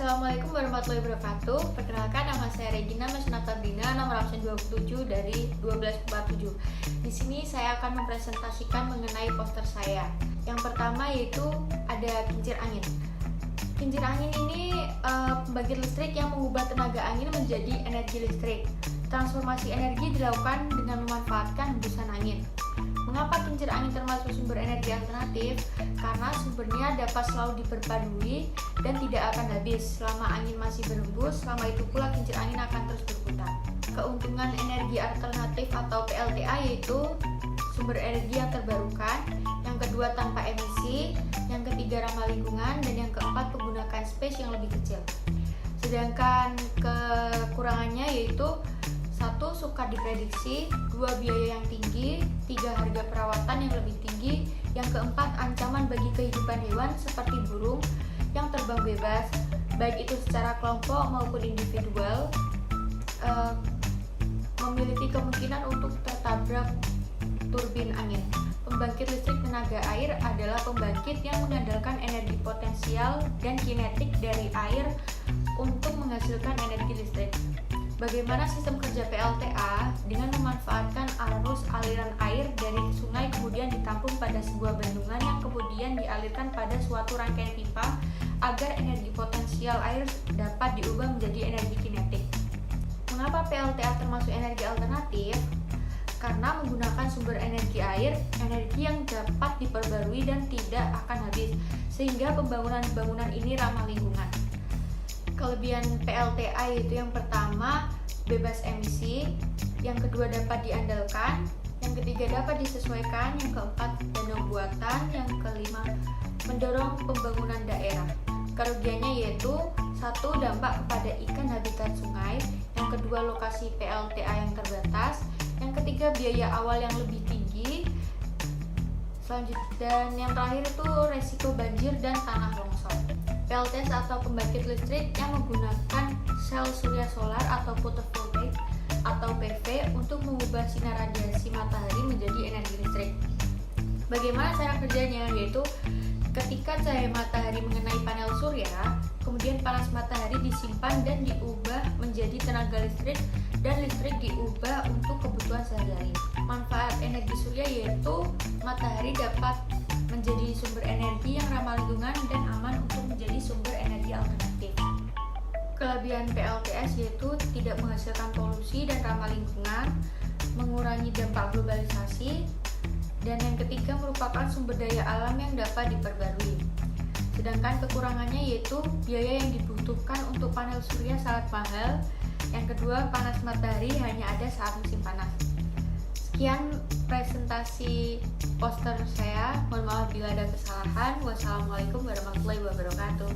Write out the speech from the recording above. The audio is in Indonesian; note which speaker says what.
Speaker 1: Assalamualaikum warahmatullahi wabarakatuh. Perkenalkan, nama saya Regina Mesnatabrina, nomor absen 27 dari 1247. Di sini saya akan mempresentasikan mengenai poster saya. Yang pertama yaitu ada kincir angin. Kincir angin ini pembangkit listrik yang mengubah tenaga angin menjadi energi listrik. Transformasi energi dilakukan dengan memanfaatkan hembusan angin. Mengapa kincir angin termasuk sumber energi alternatif? Karena sumbernya dapat selalu diperbarui dan tidak akan habis. Selama angin masih berhembus, selama itu pula kincir angin akan terus berputar. Keuntungan energi alternatif atau PLTA yaitu sumber energi yang terbarukan, yang kedua tanpa emisi, yang ketiga ramah lingkungan, dan yang keempat menggunakan space yang lebih kecil. Sedangkan kekurangannya yaitu 1. Sukar diprediksi, 2. Biaya yang tinggi, 3. Harga perawatan yang lebih tinggi, yang keempat ancaman bagi kehidupan hewan seperti burung yang terbang bebas, baik itu secara kelompok maupun individual, memiliki kemungkinan untuk tertabrak turbin angin. Pembangkit listrik tenaga air adalah pembangkit yang mengandalkan energi potensial dan kinetik dari air untuk menghasilkan energi listrik. Bagaimana sistem kerja PLTA? Dengan memanfaatkan arus aliran air dari sungai kemudian ditampung pada sebuah bendungan yang kemudian dialirkan pada suatu rangkaian pipa agar energi potensial air dapat diubah menjadi energi kinetik. Mengapa PLTA termasuk energi alternatif? Karena menggunakan sumber energi air, energi yang dapat diperbarui dan tidak akan habis, sehingga pembangunan ini ramah lingkungan. Kelebihan PLTA yaitu yang pertama, bebas emisi, yang kedua dapat diandalkan, yang ketiga dapat disesuaikan, yang keempat danau buatan, yang kelima mendorong pembangunan daerah. Kerugiannya yaitu 1. Dampak kepada ikan habitat sungai, yang kedua lokasi PLTA yang terbatas, yang ketiga biaya awal yang lebih tinggi, dan yang terakhir itu resiko banjir dan tanah longsor. PLTS atau pembangkit listrik yang menggunakan sel surya solar atau photovoltaik atau PV untuk mengubah sinar radiasi matahari menjadi energi listrik. Bagaimana cara kerjanya? Yaitu ketika cahaya matahari mengenai panel surya, kemudian panas matahari disimpan dan diubah menjadi tenaga listrik, dan listrik diubah untuk kebutuhan sehari-hari. Manfaat energi surya yaitu matahari dapat menjadi sumber energi yang ramah lingkungan dan aman untuk menjadi sumber energi alternatif. Kelebihan PLTS yaitu tidak menghasilkan polusi dan ramah lingkungan, mengurangi dampak globalisasi, dan yang ketiga merupakan sumber daya alam yang dapat diperbarui. Sedangkan kekurangannya yaitu biaya yang dibutuhkan untuk panel surya sangat mahal, yang kedua panas matahari hanya ada saat musim panas. Sekian presentasi poster saya, mohon maaf bila ada kesalahan. Wassalamualaikum warahmatullahi wabarakatuh.